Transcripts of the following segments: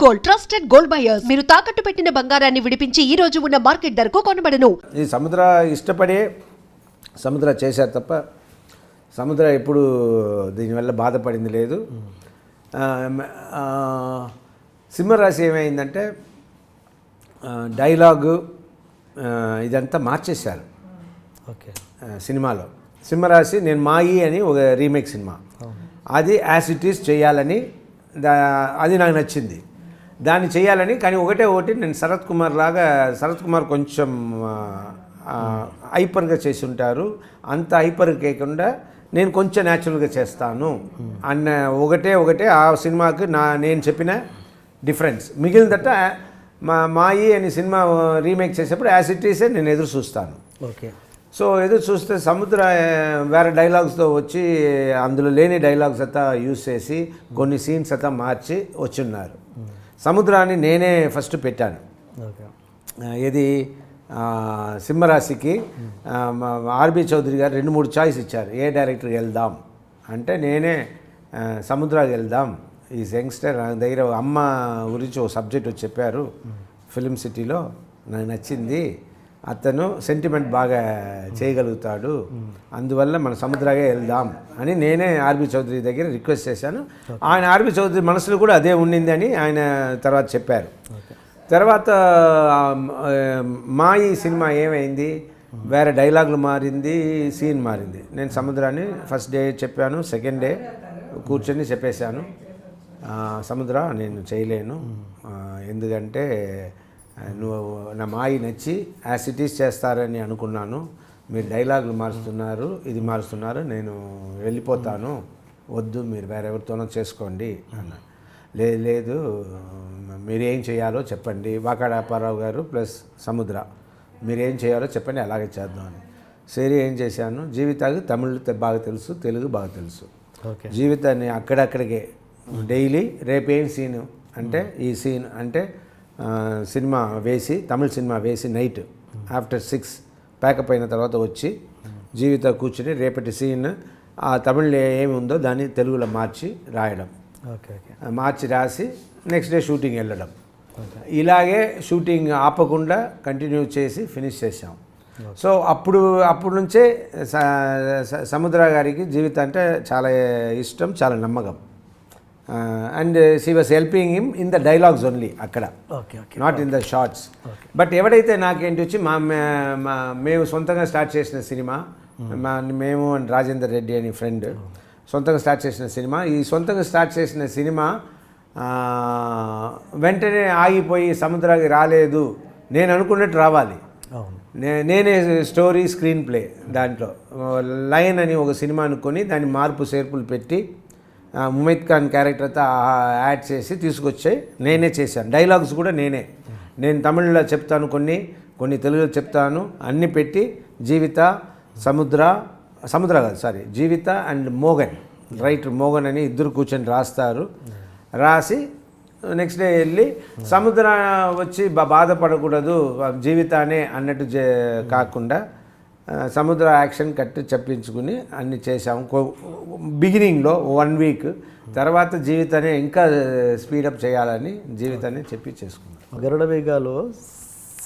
Gold, trusted gold buyers. మీరు తాకట్టు పెట్టిన బంగారాన్ని విడిపించి ఈ రోజు ఉన్న మార్కెట్ ధరకు కొనబడను. ఈ సముద్ర ఇష్టపడే సముద్ర చేశారు తప్ప సముద్ర ఎప్పుడు దీనివల్ల బాధపడింది లేదు. సింహరాశి ఏమైందంటే డైలాగు ఇదంతా మార్చేశారు. ఓకే. సినిమాలో సింహరాశి నేను మాయి అని ఒక రీమేక్ సినిమా, అది యాజ్ ఇట్ ఈస్ చేయాలని అది నాకు నచ్చింది. దాన్ని చేయాలని కానీ ఒకటి నేను శరత్ కుమార్ కొంచెం హైపర్గా చేసి ఉంటారు. అంత హైపర్ కాకుండా నేను కొంచెం న్యాచురల్గా చేస్తాను అన్న ఒకటే ఆ సినిమాకి నేను చెప్పిన డిఫరెన్స్. మిగిలినదట మాయి అని సినిమా రీమేక్ చేసేప్పుడు యాజ్ ఇట్ ఈసే నేను ఎదురు చూస్తాను. ఓకే. సో ఎదురు చూస్తే సముద్ర వేరే డైలాగ్స్తో వచ్చి అందులో లేని డైలాగ్స్ అంతా యూజ్ చేసి కొన్ని సీన్స్ అంతా మార్చి వచ్చున్నారు. సముద్రాన్ని నేనే ఫస్ట్ పెట్టాను. ఇది సింహరాశికి ఆర్బి చౌదరి గారు 2-3 చాయిస్ ఇచ్చారు, ఏ డైరెక్టర్కి వెళ్దాం అంటే నేనే సముద్రాకి వెళ్దాం. ఈ యంగ్స్టర్ నా దగ్గర అమ్మ గురించి ఒక సబ్జెక్ట్ వచ్చి చెప్పారు ఫిలిం సిటీలో, నాకు నచ్చింది, అతను సెంటిమెంట్ బాగా చేయగలుగుతాడు, అందువల్ల మన సముద్రాగే వెళ్దాం అని నేనే ఆర్బి చౌదరి దగ్గర రిక్వెస్ట్ చేశాను. ఆయన ఆర్బి చౌదరి మనసులో కూడా అదే ఉండింది అని ఆయన తర్వాత చెప్పారు. తర్వాత మా ఈ సినిమా ఏమైంది, వేరే డైలాగులు మారింది, సీన్ మారింది. నేను సముద్రాన్ని ఫస్ట్ డే చెప్పాను, సెకండ్ డే కూర్చొని చెప్పేశాను, సముద్ర నేను చేయలేను, ఎందుకంటే నువ్వు నా మాయి నచ్చి యాసిటీస్ చేస్తారని అనుకున్నాను, మీరు డైలాగులు మారుస్తున్నారు, ఇది మారుస్తున్నారు, నేను వెళ్ళిపోతాను, వద్దు మీరు వేరెవరితోనో చేసుకోండి అన్న. లేదు మీరు ఏం చేయాలో చెప్పండి, వాకాడ అప్పారావు గారు ప్లస్ సముద్ర మీరేం చేయాలో చెప్పండి, అలాగే చేద్దాం అని. సరే ఏం చేశాను, జీవితానికి తమిళ్ బాగా తెలుసు, తెలుగు బాగా తెలుసు. జీవితాన్ని అక్కడక్కడికే డైలీ రేపేం సీను అంటే ఈ సీన్ అంటే సినిమా వేసి తమిళ సినిమా వేసి నైట్ ఆఫ్టర్ 6 ప్యాకప్ అయిన తర్వాత వచ్చి జీవిత కూర్చుని రేపటి సీన్ ఆ తమిళ్లో ఏమి ఉందో దాన్ని తెలుగులో మార్చి రాయడం, మార్చి రాసి నెక్స్ట్ డే షూటింగ్ వెళ్ళడం. ఇలాగే షూటింగ్ ఆపకుండా కంటిన్యూ చేసి ఫినిష్ చేసాం. సో అప్పుడు నుంచే సముద్ర గారికి జీవితం అంటే చాలా ఇష్టం, చాలా నమ్మకం. And she was helping him in the dialogues only అక్కడ, not in the shorts. But ఎవడైతే నాకేంటి వచ్చి మేము సొంతంగా స్టార్ట్ చేసిన సినిమా, మేము అండ్ రాజేందర్ రెడ్డి అని ఫ్రెండ్ సొంతంగా స్టార్ట్ చేసిన సినిమా, ఈ సొంతంగా స్టార్ట్ చేసిన సినిమా వెంటనే ఆగిపోయి సముద్రానికి రాలేదు, నేను అనుకున్నట్టు రావాలి. నేనే స్టోరీ స్క్రీన్ ప్లే దాంట్లో లైన్ అని ఒక సినిమా అనుకొని దాన్ని మార్పు చేర్పులు పెట్టి ముమైత్ ఖాన్ క్యారెక్టర్తో యాడ్ చేసి తీసుకొచ్చాయి, నేనే చేశాను. డైలాగ్స్ కూడా నేను తమిళ్లో చెప్తాను, కొన్ని తెలుగులో చెప్తాను, అన్నీ పెట్టి జీవిత అండ్ మోగన్, రైటర్ మోగన్ అని ఇద్దరు కూర్చొని రాసి నెక్స్ట్ డే వెళ్ళి సముద్ర వచ్చి బాధపడకూడదు జీవితానే అన్నట్టు కాకుండా సముద్ర యాక్షన్ కట్టి చెప్పించుకుని అన్నీ చేసాము. బిగినింగ్లో 1 వీక్, తర్వాత జీవితాన్ని ఇంకా స్పీడప్ చేయాలని జీవితాన్ని చెప్పి చేసుకున్నాం. గరుడవేగాలో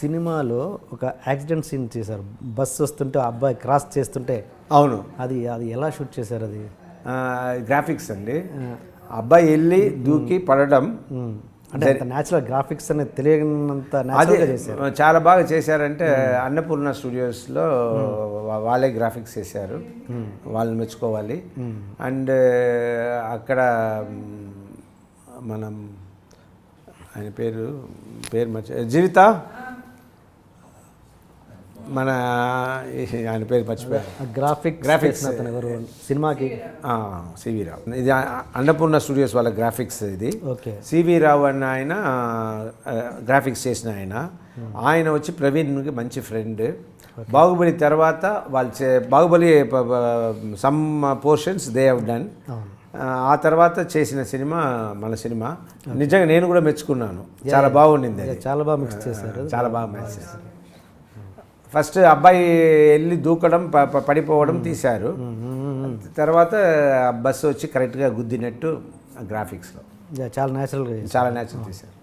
సినిమాలో ఒక యాక్సిడెంట్ సీన్ చేశారు, బస్సు వస్తుంటే అబ్బాయి క్రాస్ చేస్తుంటే. అవును, అది ఎలా షూట్ చేశారు? అది గ్రాఫిక్స్ అండి. అబ్బాయి వెళ్ళి దూకి పడడం అంటే న్యాచురల్ గ్రాఫిక్స్ అనేది తెలియనంత న్యాచురల్గా చేశారు. చాలా బాగా చేశారంటే అన్నపూర్ణ స్టూడియోస్లో వాళ్ళే గ్రాఫిక్స్ చేశారు, వాళ్ళని మెచ్చుకోవాలి. అండ్ అక్కడ మనం ఆయన పేరు జీవిత మన ఆయన పేరు మర్చిపోయారు. గ్రాఫిక్స్ సినిమాకి సివి రావు. ఇది అన్నపూర్ణ స్టూడియోస్ వాళ్ళ గ్రాఫిక్స్. ఇది సివి రావు అన్న ఆయన గ్రాఫిక్స్ చేసిన ఆయన వచ్చి ప్రవీణ్కి మంచి ఫ్రెండ్. బాహుబలి తర్వాత Baahubali some portions they have done. ఆ తర్వాత చేసిన సినిమా మన సినిమా నిజంగా నేను కూడా మెచ్చుకున్నాను, చాలా బాగుండింది. చాలా బాగా మిక్స్ చేశారు, చాలా బాగా మిక్స్ చేశారు. ఫస్ట్ అబ్బాయి వెళ్ళి దూకడం పడిపోవడం తీశారు, తర్వాత బస్సు వచ్చి కరెక్ట్గా గుద్దినట్టు గ్రాఫిక్స్లో చాలా న్యాచురల్గా తీశారు.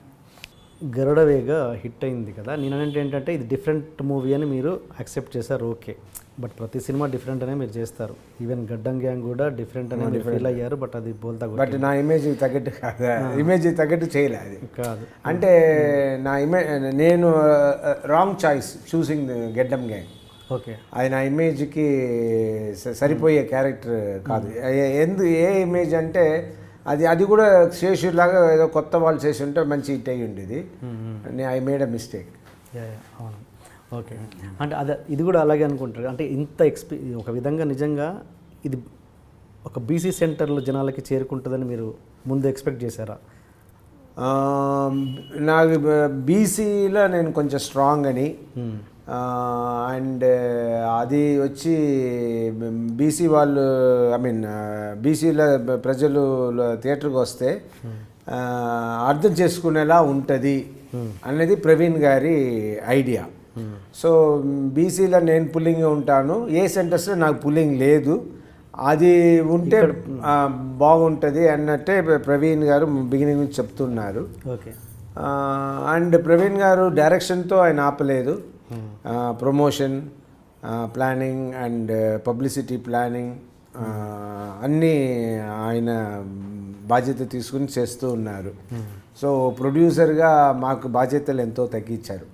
గరుడవేగ హిట్ అయింది కదా, నేను అనేది ఏంటంటే ఇది డిఫరెంట్ మూవీ అని మీరు యాక్సెప్ట్ చేశారు, ఓకే. బట్ ప్రతి సినిమా డిఫరెంట్ అనే మీరు చేస్తారు. ఈవెన్ గడ్డం గ్యాంగ్ కూడా డిఫరెంట్ అనే మీరు ఫీల్ అయ్యారు. బట్ అది బోల్తా బట్ నా ఇమేజ్ తగ్గట్టు కాదు, ఇమేజ్ తగ్గట్టు చేయలే అది కాదు. అంటే నా ఇమేజ్, నేను రాంగ్ చాయిస్ చూసింగ్ గెడ్డం గ్యాంగ్. ఓకే, అది నా ఇమేజ్కి సరిపోయే క్యారెక్టర్ కాదు. ఏ ఇమేజ్ అంటే అది కూడా శేషులాగా ఏదో కొత్త వాళ్ళు చేసి ఉంటే మంచి హిట్ అయ్యి ఉండేది. I made a mistake. అవును, ఓకే. అంటే అదే ఇది కూడా అలాగే అనుకుంటారు. అంటే ఇంత ఒక విధంగా నిజంగా ఇది ఒక బీసీ సెంటర్లో జనాలకి చేరుకుంటుందని మీరు ముందు ఎక్స్పెక్ట్ చేశారా? నాకు బీసీలో నేను కొంచెం స్ట్రాంగ్ అని, అండ్ అది వచ్చి బీసీ వాళ్ళు, ఐ మీన్ బీసీల ప్రజలు థియేటర్కి వస్తే అర్థం చేసుకునేలా ఉంటుంది అనేది ప్రవీణ్ గారి ఐడియా. సో బీసీలో నేను పుల్లింగ్ ఉంటాను, ఏ సెంటర్స్లో నాకు పుల్లింగ్ లేదు, అది ఉంటే బాగుంటుంది అన్నట్టే ప్రవీణ్ గారు బిగినింగ్ నుంచి చెప్తున్నారు. ఓకే. అండ్ ప్రవీణ్ గారు డైరెక్షన్తో ఆయన ఆపలేదు. Promotion, planning and publicity planning అన్నీ ఆయన బాధ్యత తీసుకుని చేస్తూ ఉన్నారు. సో ప్రొడ్యూసర్గా మాకు బాధ్యతలు ఎంతో తగ్గించారు.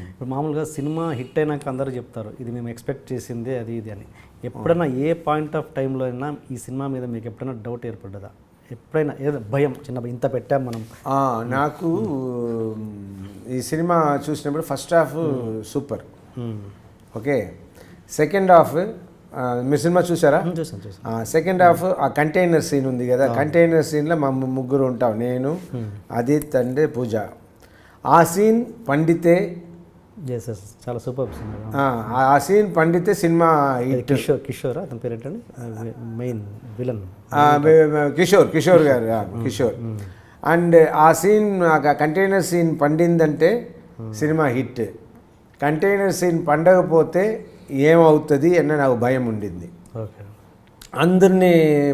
ఇప్పుడు మామూలుగా సినిమా హిట్ అయినాక అందరూ చెప్తారు ఇది మేము ఎక్స్పెక్ట్ చేసిందే అది ఇది అని. ఎప్పుడైనా ఏ పాయింట్ ఆఫ్ టైంలో అయినా ఈ సినిమా మీద మీకు ఎప్పుడైనా డౌట్ ఏర్పడ్డదా? ఎప్పుడైనా ఏదో భయం, చిన్న ఇంత పెట్టాం మనం? నాకు ఈ సినిమా చూసినప్పుడు first half super, okay. Second half, మీరు సినిమా చూసారా? చూసాను. సెకండ్ హాఫ్ ఆ కంటైనర్ సీన్ ఉంది కదా, కంటైనర్ సీన్లో మా ముగ్గురు ఉంటాం, నేను, అదిత్ అండ్ పూజ. ఆ సీన్ పండితే చాలా సూపర్ సినిమా. ఆ సీన్ పండితే సినిమా హిట్. కిషోర్ అతని పేరు ఏంటండి, main villain Kishore garu, Kishore. And ఆ సీన్, కంటైనర్ సీన్ పండిందంటే సినిమా హిట్. కంటైనర్ సీన్ పండకపోతే ఏమవుతుంది అన్న నాకు భయం ఉండింది. ఓకే. అందరినీ,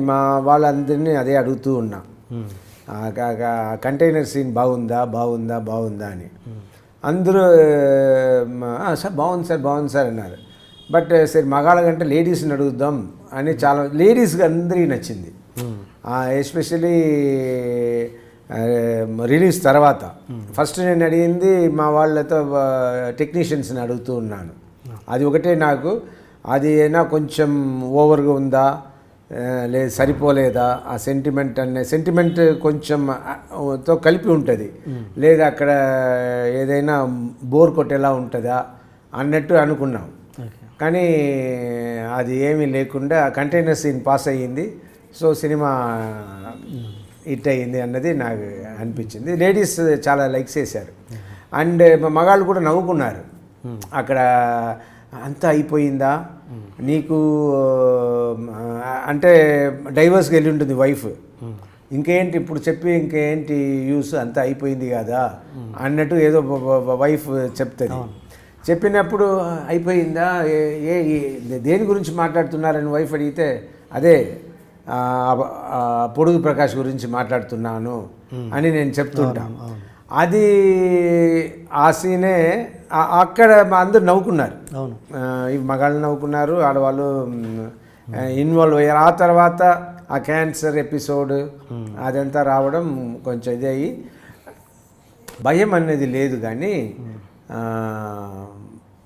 మా వాళ్ళందరినీ అదే అడుగుతూ ఉన్నా, కంటైనర్ సీన్ బాగుందా అని. అందరూ సార్ బాగుంది సార్ అన్నారు. బట్ సరే మగాళ్ళ కంటే లేడీస్ని అడుగుద్దాం అని చాలా లేడీస్కి అందరికీ నచ్చింది. ఎస్పెషలీ రిలీజ్ తర్వాత ఫస్ట్ నేను అడిగింది మా వాళ్ళతో టెక్నీషియన్స్ని అడుగుతూ ఉన్నాను. అది ఒకటే నాకు, అది అయినా కొంచెం ఓవర్గా ఉందా లేదు సరిపోలేదా, ఆ సెంటిమెంట్ కొంచెం తో కలిపి ఉంటుంది, లేదా అక్కడ ఏదైనా బోర్ కొట్టేలా ఉంటుందా అన్నట్టు అనుకున్నాం. కానీ అది ఏమీ లేకుండా కంటైనర్ సీన్ పాస్ అయ్యింది. సో సినిమా హిట్ అయ్యింది అన్నది నాకు అనిపించింది. లేడీస్ చాలా లైక్ చేశారు. అండ్ మగాళ్ళు కూడా నవ్వుకున్నారు. అక్కడ అంతా అయిపోయిందా నీకు అంటే డైవర్స్కి వెళ్ళి ఉంటుంది వైఫ్, ఇంకేంటి ఇప్పుడు చెప్పి ఇంకేంటి యూస్, అంతా అయిపోయింది కదా అన్నట్టు ఏదో వైఫ్ చెప్తుంది. చెప్పినప్పుడు అయిపోయిందా, దేని గురించి మాట్లాడుతున్నారని వైఫ్ అడిగితే అదే పొడుగు ప్రకాష్ గురించి మాట్లాడుతున్నాను అని నేను చెప్తుంటాను. అది ఆ సీనే అక్కడ అందరూ నవ్వుకున్నారు. ఈ మగాళ్ళు నవ్వుకున్నారు, ఆడవాళ్ళు ఇన్వాల్వ్ అయ్యారు. ఆ తర్వాత ఆ క్యాన్సర్ ఎపిసోడ్ అదంతా రావడం కొంచెం ఇది అయ్యి భయం అనేది లేదు. కానీ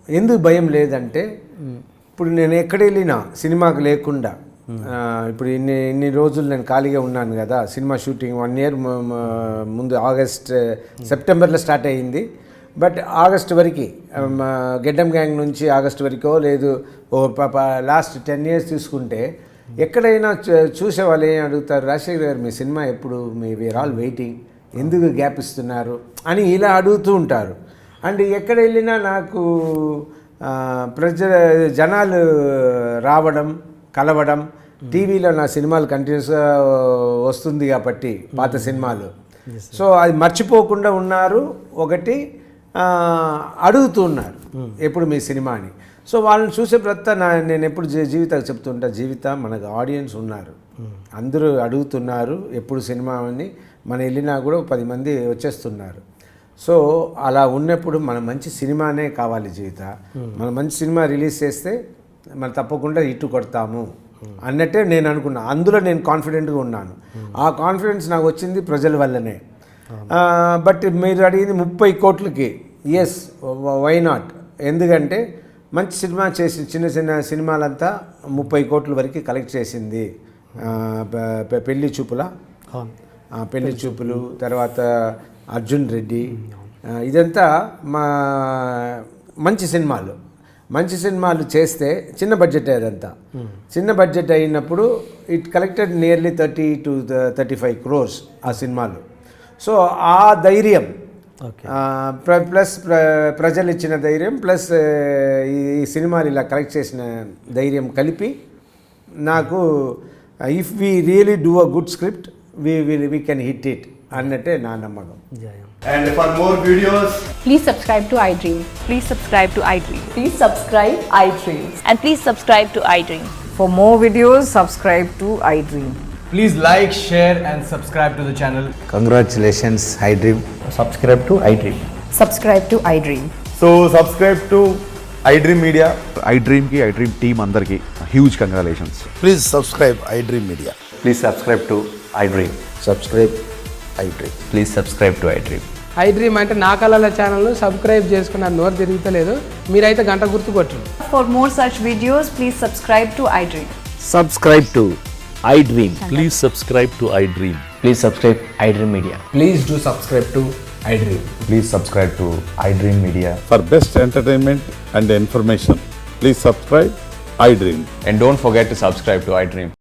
ఎందుకు భయం లేదంటే ఇప్పుడు నేను ఎక్కడ వెళ్ళినా సినిమాకి లేకుండా, ఇప్పుడు ఇన్ని రోజులు నేను ఖాళీగా ఉన్నాను కదా, సినిమా షూటింగ్ 1 year ముందు సెప్టెంబర్లో స్టార్ట్ అయ్యింది. బట్ ఆగస్ట్ వరకు, గెడ్డం గ్యాంగ్ నుంచి ఆగస్ట్ వరకు, లేదు లాస్ట్ 10 years తీసుకుంటే ఎక్కడైనా చూసేవాళ్ళు ఏం అడుగుతారు, రాజశేఖర్ గారు మీ సినిమా ఎప్పుడు, వీఆర్ ఆల్ వెయిటింగ్, ఎందుకు గ్యాప్ ఇస్తున్నారు అని ఇలా అడుగుతూ ఉంటారు. అండ్ ఎక్కడ వెళ్ళినా నాకు జనాలు రావడం, కలవడం, టీవీలో నా సినిమాలు కంటిన్యూస్గా వస్తుంది కాబట్టి పాత సినిమాలు, సో అది మర్చిపోకుండా ఉన్నారు. ఒకటి అడుగుతూ ఉన్నారు ఎప్పుడు మీ సినిమా అని. సో వాళ్ళని చూసే ప్రతి నేను ఎప్పుడు జీవితాకు చెప్తుంటా, జీవిత మనకు ఆడియన్స్ ఉన్నారు, అందరూ అడుగుతున్నారు ఎప్పుడు సినిమా అని. మనం వెళ్ళినా కూడా 10 మంది వచ్చేస్తున్నారు. సో అలా ఉన్నప్పుడు మనం మంచి సినిమానే కావాలి జీవిత. మనం మంచి సినిమా రిలీజ్ చేస్తే మనం తప్పకుండా హిట్ కొడతాము అన్నట్టే నేను అనుకున్నా. అందులో నేను కాన్ఫిడెంట్గా ఉన్నాను. ఆ కాన్ఫిడెన్స్ నాకు వచ్చింది ప్రజల వల్లనే. బట్ మీరు అడిగింది 30 కోట్లకి, ఎస్, వై నాట్? ఎందుకంటే మంచి సినిమా చేసి చిన్న చిన్న సినిమాలంతా 30 కోట్ల వరకు కలెక్ట్ చేసింది. పెళ్లి చూపుల, పెళ్లి చూపులు, తర్వాత అర్జున్ రెడ్డి, ఇదంతా మా మంచి సినిమాలు చేస్తే చిన్న బడ్జెట్ అదంతా. చిన్న బడ్జెట్ అయినప్పుడు it collected nearly 30 to 35 crores ఆ సినిమాలు. సో ఆ ధైర్యం ప్లస్ ప్రజలు ఇచ్చిన ధైర్యం ప్లస్ ఈ సినిమాలు ఇలా కలెక్ట్ చేసిన ధైర్యం కలిపి నాకు if we really do a good script we can hit it అన్నట్టే నా నమ్మకం. And for more videos, Please subscribe to iDream. Please subscribe to iDream. Please subscribe iDream. And please subscribe to iDream. For more videos, subscribe to iDream. please like, share and subscribe to the channel. Congratulations iDream. Subscribe to iDream. Subscribe to iDream. So subscribe to iDream Media. iDream ki iDream team andarki huge congratulations. Please subscribe iDream Media. Please subscribe to iDream. Subscribe iDream. Please subscribe to iDream. iDream అంటే నా కళల ఛానల్ను subscribe చేసుకున్న నోరు తిరుగుతలేదు. మీరైతే గంట గుర్తు కొట్టండి. For more such videos, please subscribe to iDream. Subscribe to iDream. Please subscribe to iDream. Please subscribe iDream Media. Please do subscribe to iDream. Please subscribe to iDream Media. For best entertainment and information, please subscribe iDream. And don't forget to subscribe to iDream.